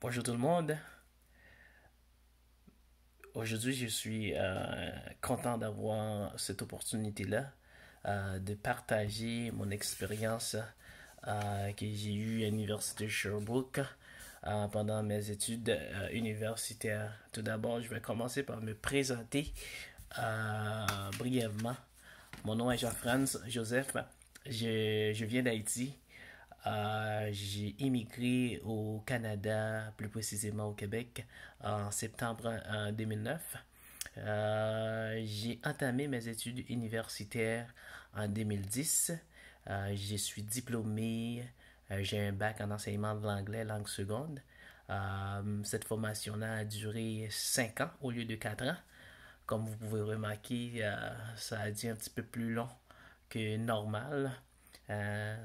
Bonjour tout le monde. Aujourd'hui, je suis content d'avoir cette opportunité-là de partager mon expérience que j'ai eue à l'Université de Sherbrooke pendant mes études universitaires. Tout d'abord, je vais commencer par me présenter brièvement. Mon nom est Jean-Franz Joseph. Je viens d'Haïti. J'ai immigré au Canada, plus précisément au Québec, en septembre 2009. J'ai entamé mes études universitaires en 2010. Je suis diplômé. J'ai un bac en enseignement de l'anglais, langue seconde. Cette formation-là a duré 5 ans au lieu de 4 ans. Comme vous pouvez remarquer, ça a été un petit peu plus long que normal.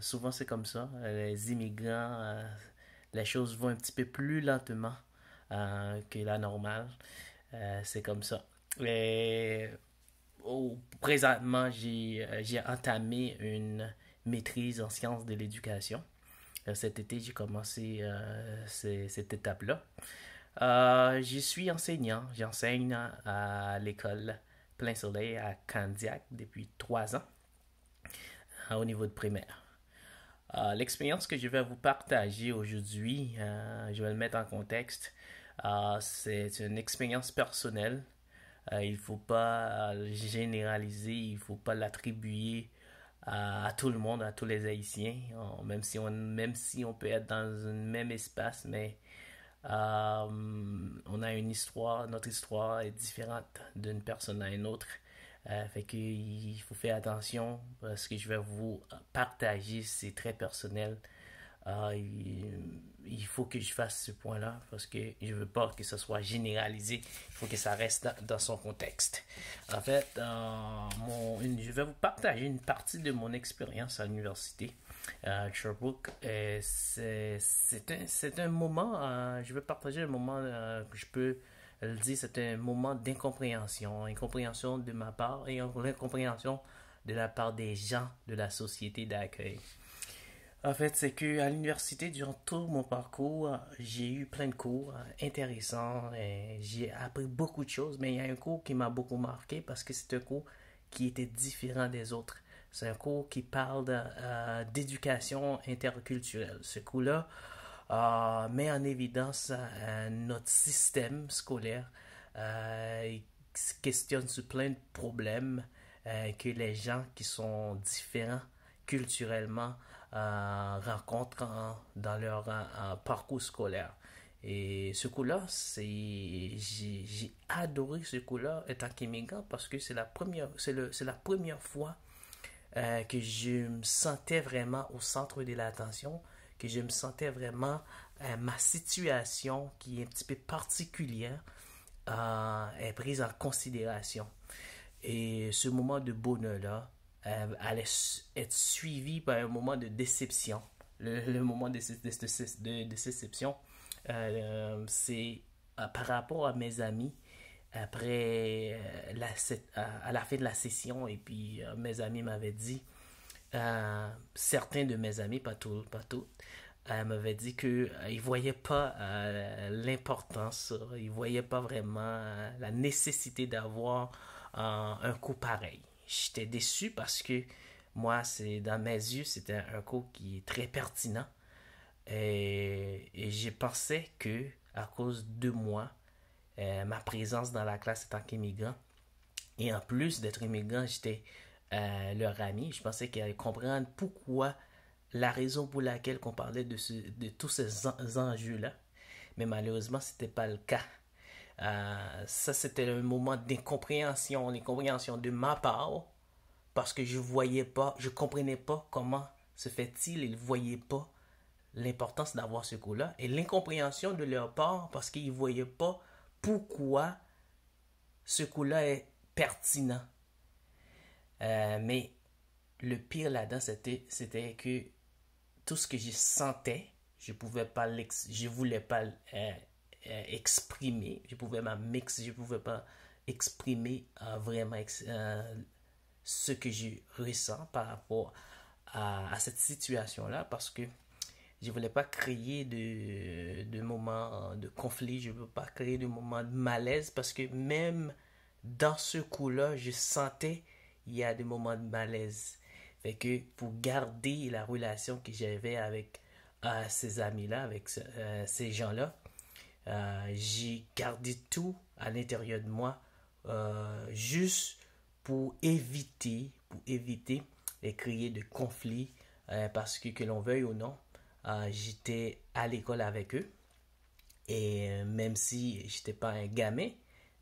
Souvent, c'est comme ça. Les immigrants, les choses vont un petit peu plus lentement que la normale. C'est comme ça. Et, présentement, j'ai entamé une maîtrise en sciences de l'éducation. Cet été, j'ai commencé cette étape-là. Je suis enseignant. J'enseigne à l'école Plein Soleil à Candiac depuis 3 ans au niveau de primaire. L'expérience que je vais vous partager aujourd'hui, je vais le mettre en contexte. C'est une expérience personnelle. Il ne faut pas généraliser, il ne faut pas l'attribuer à tout le monde, à tous les Haïtiens, même si on peut être dans un même espace, mais on a une histoire, notre histoire est différente d'une personne à une autre. Fait que il faut faire attention parce que je vais vous partager, c'est très personnel. Il faut que je fasse ce point-là parce que je veux pas que ce soit généralisé. Il faut que ça reste dans son contexte. En fait, je vais vous partager une partie de mon expérience à l'université Sherbrooke. C'est un moment, je vais partager un moment que je peux le dire, c'est un moment d'incompréhension, incompréhension de ma part et incompréhension de la part des gens de la société d'accueil. En fait, c'est que à l'université, durant tout mon parcours, j'ai eu plein de cours intéressants. Et j'ai appris beaucoup de choses, mais il y a un cours qui m'a beaucoup marqué parce que c'est un cours qui était différent des autres. C'est un cours qui parle d'éducation interculturelle. Ce cours-là met en évidence notre système scolaire. Il questionne sur plein de problèmes que les gens qui sont différents culturellement rencontrent dans leur parcours scolaire. Et ce coup-là, j'ai adoré ce coup-là étant qu'immigrant parce que c'est la première fois que je me sentais vraiment au centre de l'attention, que je me sentais vraiment ma situation qui est un petit peu particulière est prise en considération. Et ce moment de bonheur-là allait être suivi par un moment de déception. Le moment de déception, c'est par rapport à mes amis après à la fin de la session. Et puis mes amis m'avaient dit, certains de mes amis, pas tous, m'avaient dit qu'ils ne voyaient pas l'importance, ils ne voyaient pas vraiment la nécessité d'avoir un cours pareil. J'étais déçu parce que moi, dans mes yeux, c'était un cours qui est très pertinent. Et j'ai pensé que, à cause de moi, ma présence dans la classe en tant qu'immigrant, et en plus d'être immigrant, j'étais leur ami, je pensais qu'ils allaient comprendre pourquoi, la raison pour laquelle on parlait de tous ces enjeux-là. Mais malheureusement, ce n'était pas le cas. Ça, c'était un moment d'incompréhension, l'incompréhension de ma part, parce que je comprenais pas comment se fait-il, ils ne voyaient pas l'importance d'avoir ce cours-là, et l'incompréhension de leur part, parce qu'ils ne voyaient pas pourquoi ce cours-là est pertinent. Mais le pire là-dedans, c'était que tout ce que je sentais, je voulais pas exprimer, je pouvais pas exprimer vraiment ce que je ressens par rapport à cette situation-là parce que je voulais pas créer de moments de conflit, je ne veux pas créer de moments de malaise parce que même dans ce coup-là, je sentais il y a des moments de malaise. Fait que pour garder la relation que j'avais avec ces amis-là, avec ces gens-là, j'ai gardé tout à l'intérieur de moi juste pour éviter de créer de conflits parce que l'on veuille ou non, j'étais à l'école avec eux et même si j'étais pas un gamin,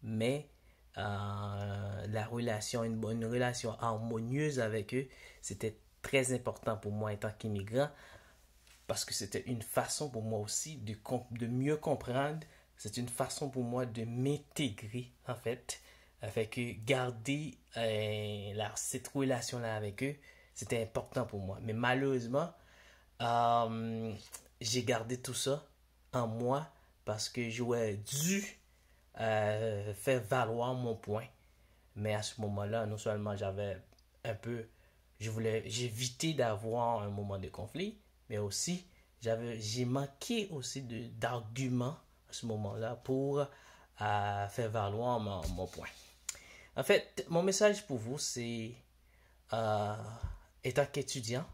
mais la relation, une bonne relation harmonieuse avec eux, c'était très important pour moi en tant qu'immigrant parce que c'était une façon pour moi aussi de mieux comprendre, c'est une façon pour moi de m'intégrer en fait. Fait que garder cette relation-là avec eux, c'était important pour moi. Mais malheureusement, euh, j'ai gardé tout ça en moi parce que j'aurais dû faire valoir mon point. Mais à ce moment-là, non seulement j'avais un peu, j'évitais d'avoir un moment de conflit, mais aussi j'ai manqué aussi d'arguments à ce moment-là pour faire valoir mon point. En fait, mon message pour vous, c'est euh, étant qu'étudiant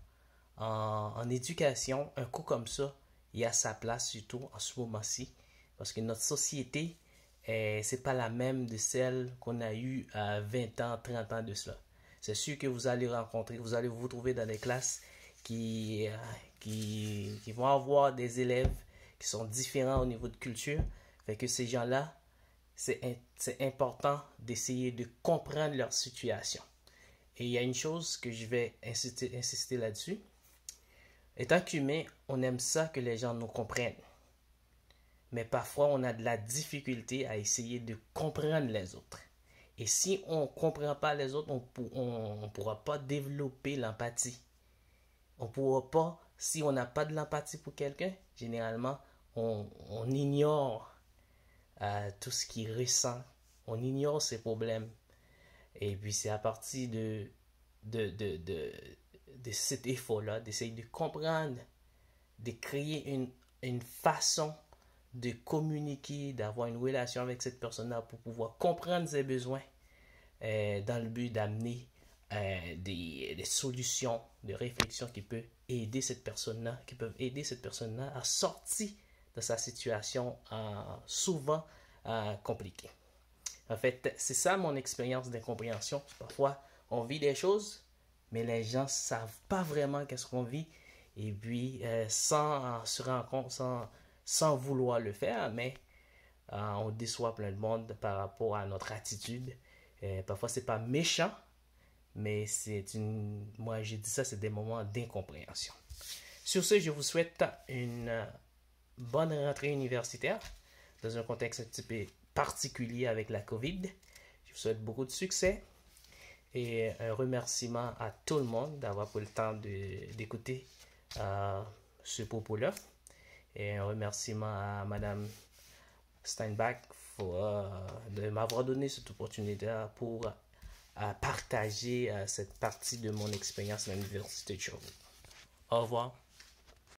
en éducation, un cours comme ça, il a sa place surtout en ce moment-ci, parce que notre société, c'est pas la même de celle qu'on a eue à 20 ans, 30 ans de cela. C'est sûr que vous allez vous allez vous trouver dans des classes qui, qui vont avoir des élèves qui sont différents au niveau de culture. Fait que ces gens-là, c'est important d'essayer de comprendre leur situation. Et il y a une chose que je vais insister là-dessus. Étant qu'humain, on aime ça que les gens nous comprennent. Mais parfois, on a de la difficulté à essayer de comprendre les autres. Et si on ne comprend pas les autres, on ne pourra pas développer l'empathie. On ne pourra pas, si on n'a pas de l'empathie pour quelqu'un, généralement, on ignore tout ce qu'il ressent. On ignore ses problèmes. Et puis c'est à partir de cet effort-là, d'essayer de comprendre, de créer une façon de communiquer, d'avoir une relation avec cette personne-là pour pouvoir comprendre ses besoins dans le but d'amener des solutions de réflexion qui peuvent aider cette personne-là, à sortir de sa situation souvent compliquée. En fait, c'est ça mon expérience d'incompréhension. Parfois, on vit des choses, mais les gens ne savent pas vraiment qu'est-ce qu'on vit. Et puis, sans se rendre compte, sans vouloir le faire, mais on déçoit plein de monde par rapport à notre attitude. Parfois, c'est pas méchant, mais moi, j'ai dit ça, c'est des moments d'incompréhension. Sur ce, je vous souhaite une bonne rentrée universitaire dans un contexte un petit peu particulier avec la COVID. Je vous souhaite beaucoup de succès et un remerciement à tout le monde d'avoir pris le temps d'écouter ce propos-là. Et un remerciement à Madame Steinbach de m'avoir donné cette opportunité pour partager cette partie de mon expérience à l'Université de Sherbrooke. Au revoir.